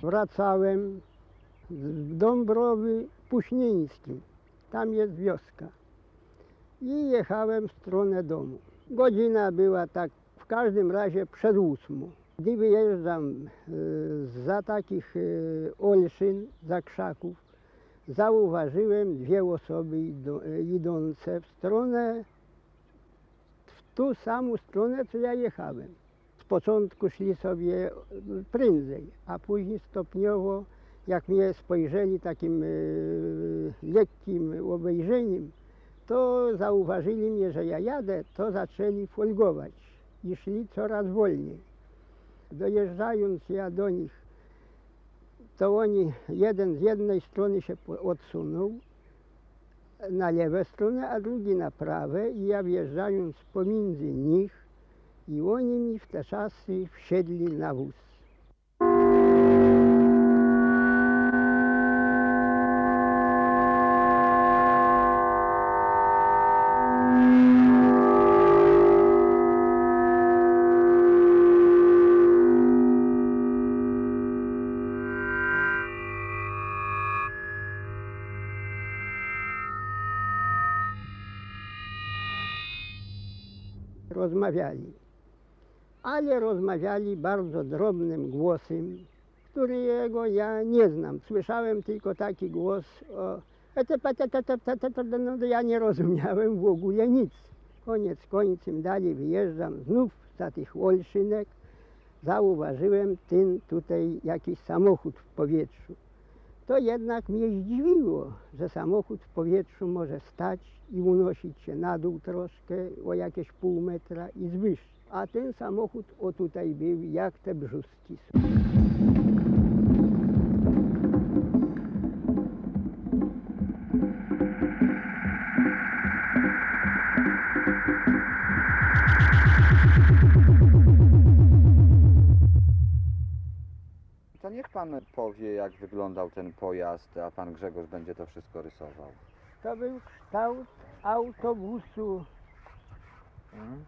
Wracałem z Dąbrowy Puśnińskim, tam jest wioska. I jechałem w stronę domu. Godzina była tak w każdym razie przed 8. Gdy wyjeżdżam za takich olszyn, za krzaków, zauważyłem dwie osoby idące w stronę, w tą samą stronę, co ja jechałem. Z początku szli sobie prędzej, a później stopniowo, jak mnie spojrzeli takim lekkim obejrzeniem, to zauważyli mnie, że ja jadę, to zaczęli folgować i szli coraz wolniej. Dojeżdżając ja do nich, to oni, jeden z jednej strony się odsunął na lewą stronę, a drugi na prawe i ja wjeżdżając pomiędzy nich i oni mi w te czasy wsiedli na wóz. Rozmawiali, ale rozmawiali bardzo drobnym głosem, którego ja nie znam. Słyszałem tylko taki głos, no ja nie rozumiałem w ogóle nic. Koniec końcem dalej wyjeżdżam znów za tych olszynek, zauważyłem ten tutaj jakiś samochód w powietrzu. To jednak mnie zdziwiło, że samochód w powietrzu może stać i unosić się na dół troszkę o jakieś pół metra i zwyż. A ten samochód o tutaj był jak te brzustki. To niech pan powie, jak wyglądał ten pojazd, a pan Grzegorz będzie to wszystko rysował. To był kształt autobusu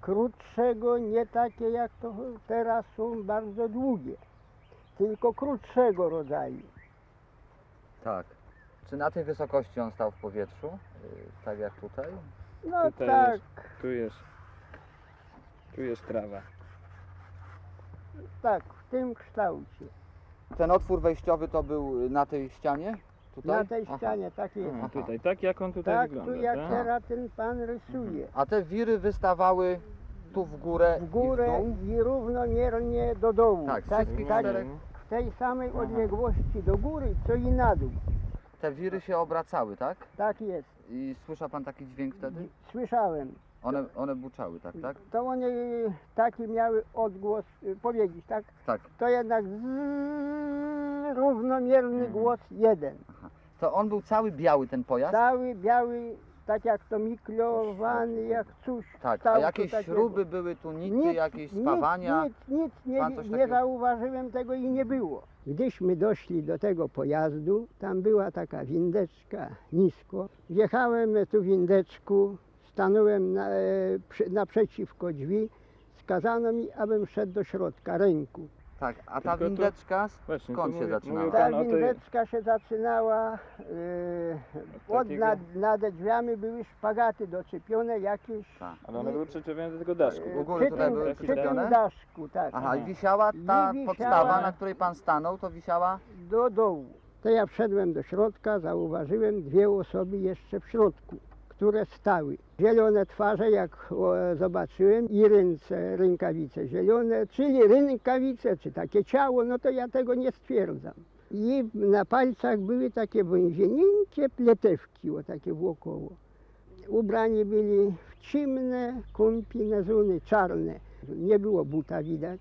krótszego, nie takie jak to teraz są bardzo długie, tylko krótszego rodzaju. Tak. Czy na tej wysokości on stał w powietrzu, tak jak tutaj? No Tutaj tak, tu jest trawa. tak, w tym kształcie. Ten otwór wejściowy to był na tej ścianie? Tutaj? Na tej Aha. ścianie, tak jest. Aha. Tutaj, tak jak on tutaj Tak, wygląda, tu jak tak? teraz ten pan rysuje. A te wiry wystawały tu w górę, W górę i w dół? i równomiernie do dołu. Tak, tak, wszystkich tak czterech. w tej samej odległości do góry, co i na dół. Te wiry się obracały, tak? Tak jest. I słyszał pan taki dźwięk wtedy? Słyszałem. One buczały, tak? To one taki miały odgłos, powiedzieć, tak? Tak. To jednak równomierny głos jeden. To on był cały biały, ten pojazd? Cały biały, tak jak to miklowany, jak coś. Tak, a kształtu jakieś takiego. śruby były tu, nity, jakieś spawania? Nic, Pan coś nie takiego- zauważyłem tego i nie było. Gdyśmy doszli do tego pojazdu, tam była taka windeczka nisko. Wjechałem tu windeczku, stanąłem naprzeciwko drzwi, skazano mi, abym szedł do środka ręku. Tak, a ta Tylko to- windeczka Właśnie, skąd tu się mówię- zaczynała? mówił Ta pan o tej- windeczka się zaczynała, takiego- nad drzwiami były szpagaty doczepione jakieś. Tak. Ale one były przyczepione do tego daszku. U góry tutaj były przy tym przyczepione? daszku, tak. Aha, i wisiała ta I wisiała- podstawa, na której pan stanął, to wisiała? Do dołu. To ja wszedłem do środka, zauważyłem dwie osoby jeszcze w środku, które stały. Zielone twarze, jak zobaczyłem, i ręce, rękawice zielone, czyli rękawice, czy takie ciało, no to ja tego nie stwierdzam. I na palcach były takie wązienięcie pletewki, o takie wokoło. Ubrani byli w ciemne kombinezuny czarne. Nie było buta widać,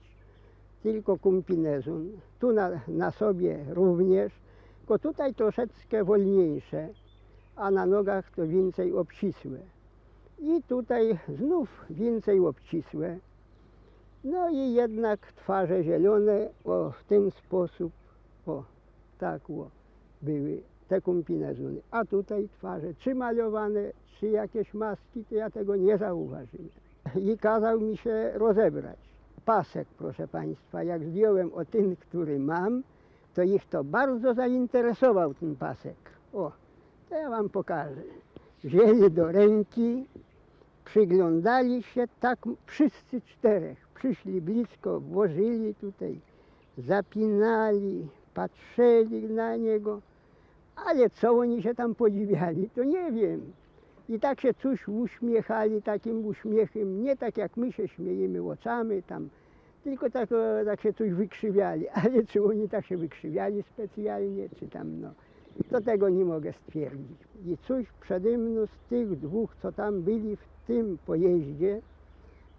tylko kombinezon. Tu na sobie również, tylko tutaj troszeczkę wolniejsze, a na nogach to więcej obcisłe. I tutaj znów więcej obcisłe. No i jednak twarze zielone, w ten sposób, tak były te kombinezuny. A tutaj twarze czy malowane, czy jakieś maski, to ja tego nie zauważyłem. I kazał mi się rozebrać. Pasek, proszę Państwa, jak zdjąłem o ten, który mam, to ich to bardzo zainteresował ten pasek. O, to ja wam pokażę. Wzięli do ręki, przyglądali się, tak wszyscy czterech. Przyszli blisko, włożyli tutaj, zapinali, patrzyli na niego. Ale co oni się tam podziwiali, to nie wiem. I tak się coś uśmiechali takim uśmiechem, nie tak jak my się śmiejemy oczami tam, tylko tak się coś wykrzywiali. Ale czy oni tak się wykrzywiali specjalnie, czy tam no, to tego nie mogę stwierdzić. I coś przede mną z tych dwóch, co tam byli w tym pojeździe,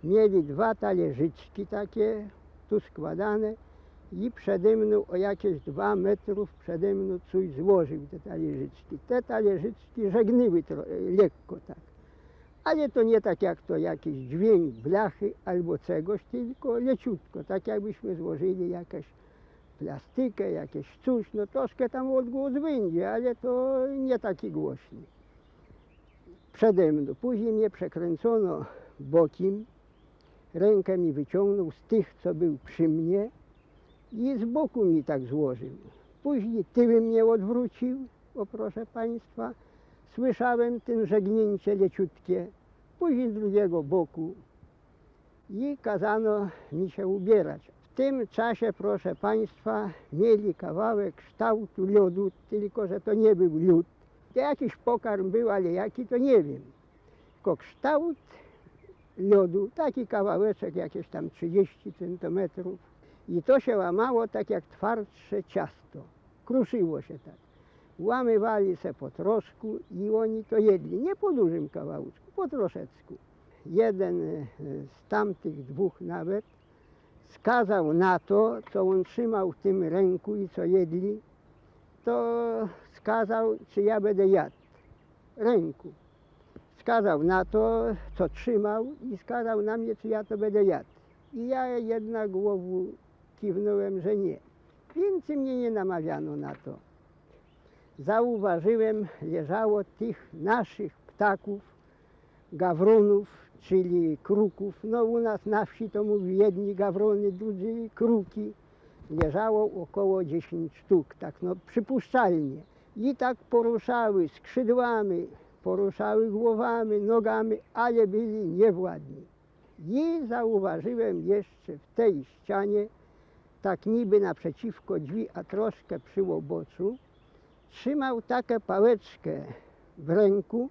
mieli 2 talerzyczki takie, tu składane, i przede mną o jakieś 2 metrów przede mną coś złożył te talerzyczki. Te talerzyczki żegnyły lekko tak. Ale to nie tak jak to jakiś dźwięk blachy albo czegoś, tylko leciutko, tak jakbyśmy złożyli jakąś plastykę, jakieś coś, no troszkę tam odgłos będzie, ale to nie taki głośny. Przede mną. Później mnie przekręcono bokiem, rękę mi wyciągnął z tych, co był przy mnie, i z boku mi tak złożył. Później tyłem mnie odwrócił, o proszę Państwa, słyszałem ten żegnięcie leciutkie, później z drugiego boku i kazano mi się ubierać. W tym czasie, proszę Państwa, mieli kawałek kształtu lodu, tylko że to nie był lód. To jakiś pokarm był, ale jaki to nie wiem. Tylko kształt lodu, taki kawałeczek jakieś tam 30 centymetrów. I to się łamało tak jak twardsze ciasto. Kruszyło się tak. Łamywali se po troszku i oni to jedli. Nie po dużym kawałeczku, po troszeczku. Jeden z tamtych dwóch nawet skazał na to, co on trzymał w tym ręku i co jedli, to skazał, czy ja będę jadł. Ręku. Skazał na to, co trzymał i skazał na mnie, czy ja to będę jadł. I ja jednak głową kiwnąłem, że nie. Więcej mnie nie namawiano na to. Zauważyłem, leżało tych naszych ptaków, gawronów, czyli kruków. No u nas na wsi to mówi jedni gawrony, drudzy kruki. Leżało około 10 sztuk, tak no przypuszczalnie. I tak poruszały skrzydłami, poruszały głowami, nogami, ale byli niewładni. I zauważyłem jeszcze w tej ścianie, tak niby naprzeciwko drzwi, a troszkę przy łoboczu, trzymał taką pałeczkę w ręku,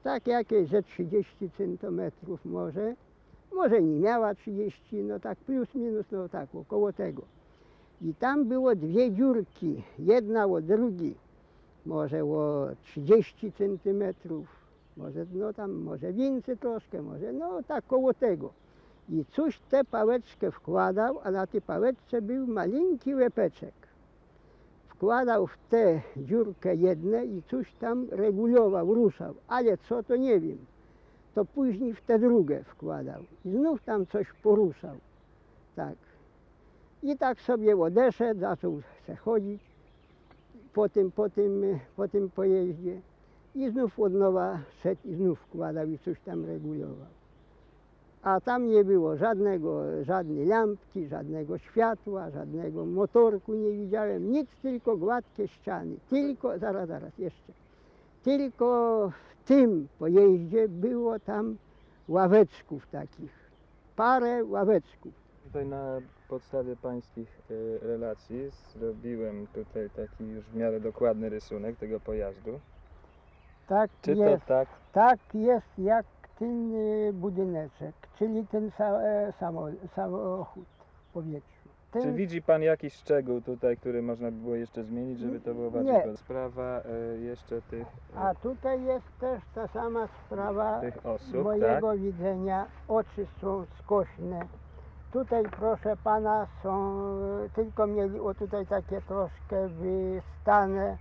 tak jakieś ze 30 centymetrów może nie miała 30, no tak plus minus, no tak około tego. I tam było 2 dziurki, jedna od drugiej, może o 30 centymetrów, może więcej troszkę, może no tak koło tego. I coś tę pałeczkę wkładał, a na tej pałeczce był maleńki łepeczek. Wkładał w tę dziurkę jedne i coś tam regulował, ruszał, ale co to nie wiem. To później w tę drugą wkładał i znów tam coś poruszał. Tak. I tak sobie odeszedł, zaczął se chodzić po tym pojeździe. I znów od nowa szedł i znów wkładał i coś tam regulował. A tam nie było żadnej lampki, żadnego światła, żadnego motorku nie widziałem, nic, tylko gładkie ściany. Zaraz, jeszcze. Tylko w tym pojeździe było tam ławeczków takich, parę ławeczków. Tutaj na podstawie pańskich relacji zrobiłem tutaj taki już w miarę dokładny rysunek tego pojazdu. Tak Czy jest, to tak? tak jest jak ten budyneczek, czyli ten samochód w powietrzu. Czy widzi pan jakiś szczegół tutaj, który można by było jeszcze zmienić, żeby to było bardziej Nie. podobne? Sprawa jeszcze tych, A tutaj jest też ta sama sprawa tych osób, mojego tak? widzenia. Oczy są skośne. Tutaj, proszę pana, są, tylko mieli o tutaj takie troszkę wystane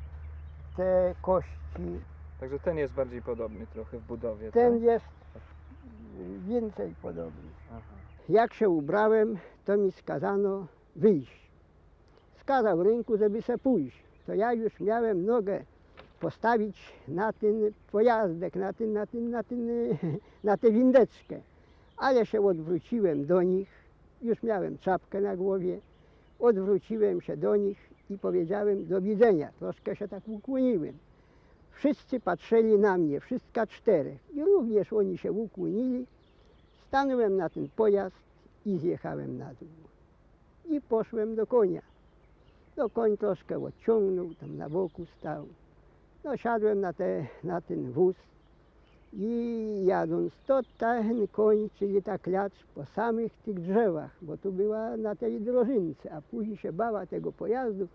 te kości. Także ten jest bardziej podobny trochę w budowie, Ten tak? jest więcej podobny. Aha. Jak się ubrałem, to mi skazano wyjść. Skazał ręku, żeby se pójść. To ja już miałem nogę postawić na ten pojazdek, na tę windeczkę. Ale się odwróciłem do nich, już miałem czapkę na głowie. Odwróciłem się do nich i powiedziałem do widzenia. Troszkę się tak ukłoniłem. Wszyscy patrzyli na mnie, wszystka czterech. I również oni się ukłonili. Stanąłem na ten pojazd i zjechałem na dół. I poszłem do konia. No koń troszkę odciągnął, tam na boku stał. No siadłem na ten wóz i jadąc, to ten koń, czyli ta klacz po samych tych drzewach, bo tu była na tej drożynce, a później się bała tego pojazdu,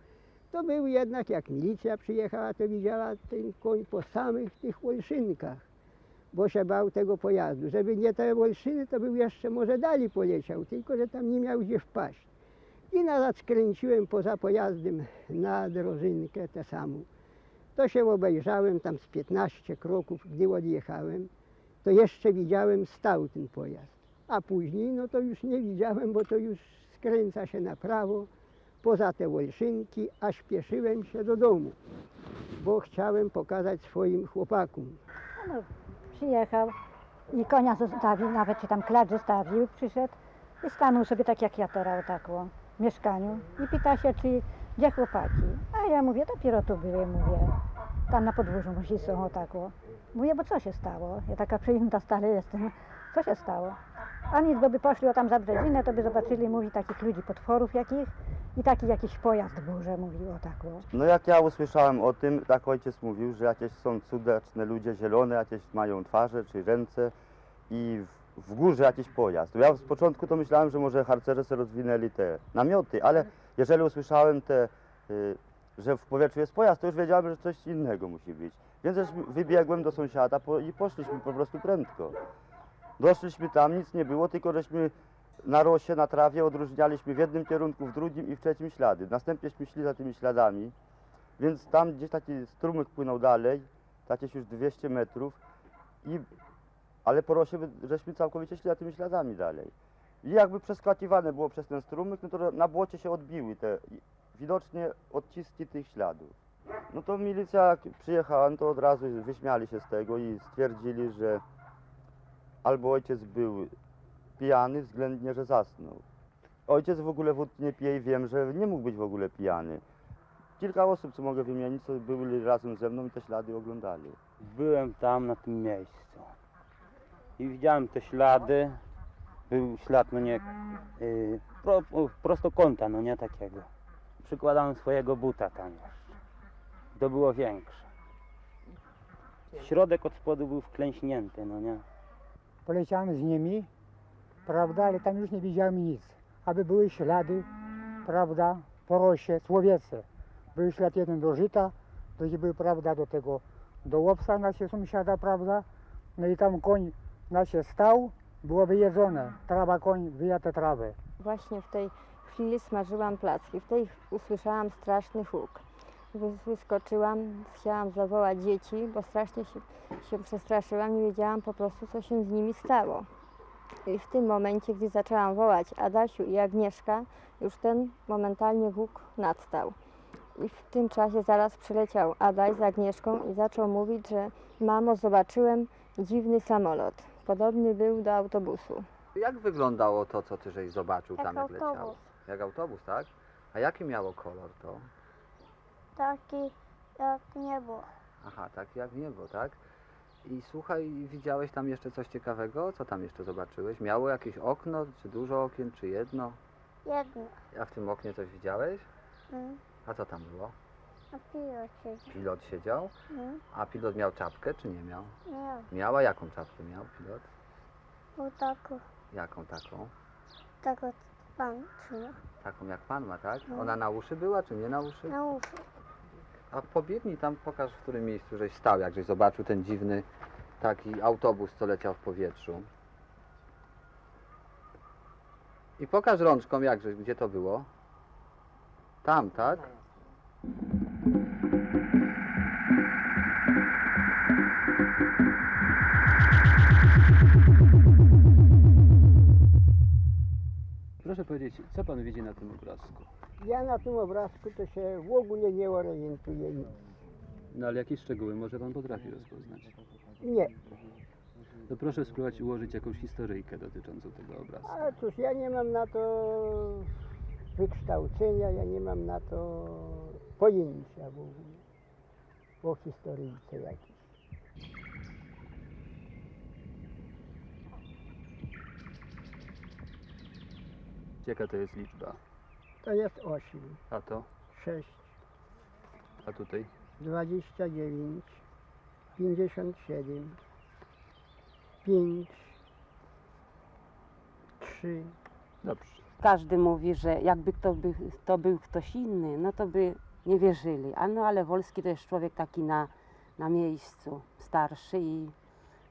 to był jednak, jak milicja przyjechała, to widziała ten koń po samych tych olszynkach, bo się bał tego pojazdu. Żeby nie te olszyny, to był jeszcze może dalej poleciał, tylko że tam nie miał gdzie wpaść. I nazad skręciłem poza pojazdem na drożynkę tę samą. To się obejrzałem tam z 15 kroków, gdy odjechałem, to jeszcze widziałem, stał ten pojazd. A później, no to już nie widziałem, bo to już skręca się na prawo, poza te olszynki, a śpieszyłem się do domu, bo chciałem pokazać swoim chłopakom. No, przyjechał i konia zostawił, nawet czy tam klacz zostawił, przyszedł i stanął sobie tak jak ja teraz, tak o, w mieszkaniu i pyta się, czy gdzie chłopaki. A ja mówię, dopiero tu były, mówię, tam na podwórzu musi są, o tak o. Mówię, bo co się stało? Ja taka przyjęta stale jestem, co się stało? A nic, bo by poszli o tam za brzedzinę, to by zobaczyli, mówi, takich ludzi, potworów jakich i taki jakiś pojazd burze, mówił, o tak o. No jak ja usłyszałem o tym, tak ojciec mówił, że jakieś są cudowne ludzie zielone, jakieś mają twarze czy ręce i w górze jakiś pojazd. Ja z początku to myślałem, że może harcerze sobie rozwinęli te namioty, ale jeżeli usłyszałem że w powietrzu jest pojazd, to już wiedziałem, że coś innego musi być. Więc też wybiegłem do sąsiada i poszliśmy po prostu prędko. Doszliśmy tam, nic nie było, tylko żeśmy na rosie, na trawie odróżnialiśmy w jednym kierunku, w drugim i w trzecim ślady. Następnieśmy szli za tymi śladami, więc tam gdzieś taki strumyk płynął dalej, jakieś już 200 metrów, ale po rosie żeśmy całkowicie szli za tymi śladami dalej. I jakby przeskakiwane było przez ten strumyk, no to na błocie się odbiły te widocznie odciski tych śladów. No to milicja jak przyjechała, no to od razu wyśmiali się z tego i stwierdzili, że albo ojciec był pijany, względnie, że zasnął. Ojciec w ogóle wódki nie pije i wiem, że nie mógł być w ogóle pijany. Kilka osób, co mogę wymienić, co byli razem ze mną i te ślady oglądali. Byłem tam na tym miejscu i widziałem te ślady. Był ślad, no nie, prostokąta, no nie takiego. Przykładałem swojego buta tam jeszcze. To było większe. Środek od spodu był wklęśnięty, no nie. Poleciałem z nimi, prawda, ale tam już nie widziałem nic. Aby były ślady, prawda, po rosie, słowiece. Był ślad jeden do żyta, gdzie był, prawda, do łopsa nasze sąsiada, prawda. No i tam koń nasze stał, było wyjedzone. Trawa, koń wyjadł tę trawę. Właśnie w tej chwili smażyłam placki. W tej usłyszałam straszny huk. Wyskoczyłam, chciałam zawołać dzieci, bo strasznie się przestraszyłam, nie wiedziałam po prostu, co się z nimi stało. I w tym momencie, gdy zaczęłam wołać Adasiu i Agnieszka, już ten momentalnie huk nadstał. I w tym czasie zaraz przyleciał Adaś z Agnieszką i zaczął mówić, że mamo, zobaczyłem dziwny samolot. Podobny był do autobusu. Jak wyglądało to, co ty żeś zobaczył Jak tam, jak leciało? autobus. Jak autobus, tak? A jaki miało kolor to? Taki jak niebo. Aha, tak jak niebo, tak? I słuchaj, widziałeś tam jeszcze coś ciekawego? Co tam jeszcze zobaczyłeś? Miało jakieś okno, czy dużo okien, czy jedno? Jedno. A w tym oknie coś widziałeś? Mm. A co tam było? A pilot siedzi. Pilot siedział? Mm. A pilot miał czapkę, czy nie miał? Nie. Miał, a jaką czapkę miał pilot? Bo taką Jaką taką? pan trzyma. Taką jak pan ma, tak? No. Ona na uszy była, czy nie na uszy? Na uszy. A pobiegnij tam, pokaż, w którym miejscu żeś stał, jak żeś zobaczył ten dziwny taki autobus, co leciał w powietrzu. I pokaż rączką, gdzie to było. Tam, tak? Proszę powiedzieć, co pan widzi na tym obrazku? Ja na tym obrazku to się w ogóle nie orientuję nic. No ale jakie szczegóły może pan potrafi rozpoznać? Nie. To proszę spróbować ułożyć jakąś historyjkę dotyczącą tego obrazka. Ale cóż, ja nie mam na to wykształcenia, ja nie mam na to pojęcia w ogóle o historyjce jakiejś. Jaka to jest liczba? To jest 8, A to? 6, A tutaj? 29, 57, 5, 3. Dobrze. Każdy mówi, że jakby to był ktoś inny, no to by nie wierzyli. Ale Wolski to jest człowiek taki na miejscu, starszy i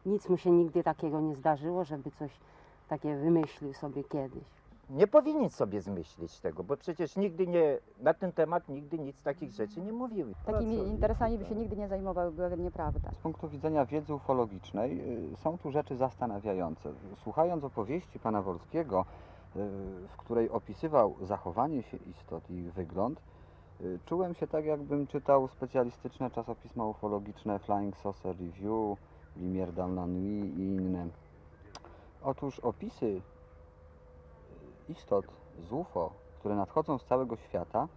nic mu się nigdy takiego nie zdarzyło, żeby coś takie wymyślił sobie kiedyś. Nie powinien sobie zmyślić tego, bo przecież nigdy nie, na ten temat nigdy nic takich rzeczy nie mówił. Takimi interesami by się nigdy nie zajmował, była nieprawda. Z punktu widzenia wiedzy ufologicznej są tu rzeczy zastanawiające. Słuchając opowieści pana Wolskiego, w której opisywał zachowanie się istot i ich wygląd, czułem się tak, jakbym czytał specjalistyczne czasopisma ufologiczne Flying Saucer Review, Lumière dans la nuit i inne. Otóż opisy istot z UFO, które nadchodzą z całego świata,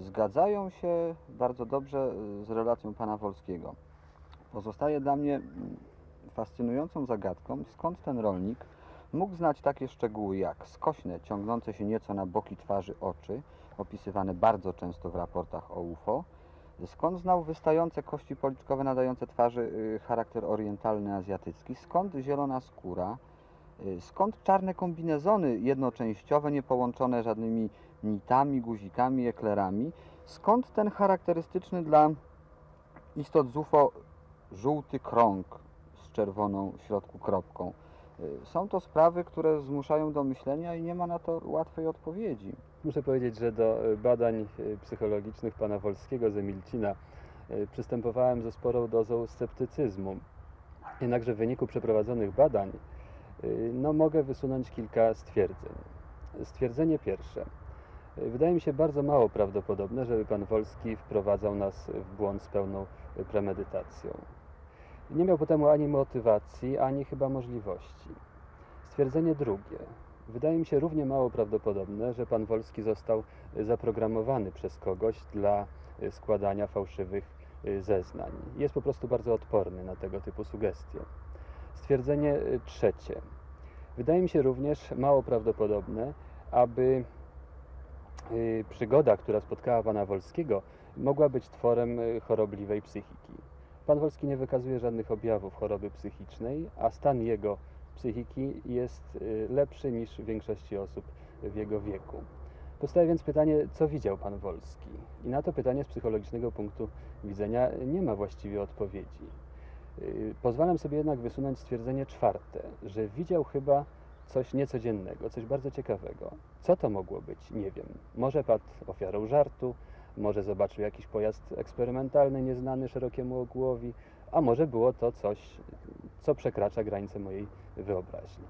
zgadzają się bardzo dobrze z relacją pana Wolskiego. Pozostaje dla mnie fascynującą zagadką, skąd ten rolnik mógł znać takie szczegóły jak skośne, ciągnące się nieco na boki twarzy oczy, opisywane bardzo często w raportach o UFO, skąd znał wystające kości policzkowe nadające twarzy charakter orientalny, azjatycki, skąd zielona skóra, skąd czarne kombinezony jednoczęściowe, nie połączone żadnymi nitami, guzikami, eklerami, skąd ten charakterystyczny dla istot z UFO żółty krąg z czerwoną w środku kropką. Są to sprawy, które zmuszają do myślenia i nie ma na to łatwej odpowiedzi. Muszę powiedzieć, że do badań psychologicznych pana Wolskiego z Emilcina przystępowałem ze sporą dozą sceptycyzmu. Jednakże w wyniku przeprowadzonych badań mogę wysunąć kilka stwierdzeń. Stwierdzenie pierwsze. Wydaje mi się bardzo mało prawdopodobne, żeby pan Wolski wprowadzał nas w błąd z pełną premedytacją. Nie miał po temu ani motywacji, ani chyba możliwości. Stwierdzenie drugie. Wydaje mi się równie mało prawdopodobne, że pan Wolski został zaprogramowany przez kogoś dla składania fałszywych zeznań. Jest po prostu bardzo odporny na tego typu sugestie. Stwierdzenie trzecie. Wydaje mi się również mało prawdopodobne, aby przygoda, która spotkała pana Wolskiego, mogła być tworem chorobliwej psychiki. Pan Wolski nie wykazuje żadnych objawów choroby psychicznej, a stan jego psychiki jest lepszy niż większości osób w jego wieku. Powstaje więc pytanie, co widział pan Wolski? I na to pytanie z psychologicznego punktu widzenia nie ma właściwie odpowiedzi. Pozwalam sobie jednak wysunąć stwierdzenie czwarte, że widział chyba coś niecodziennego, coś bardzo ciekawego. Co to mogło być? Nie wiem. Może padł ofiarą żartu, może zobaczył jakiś pojazd eksperymentalny, nieznany szerokiemu ogółowi, a może było to coś, co przekracza granice mojej wyobraźni.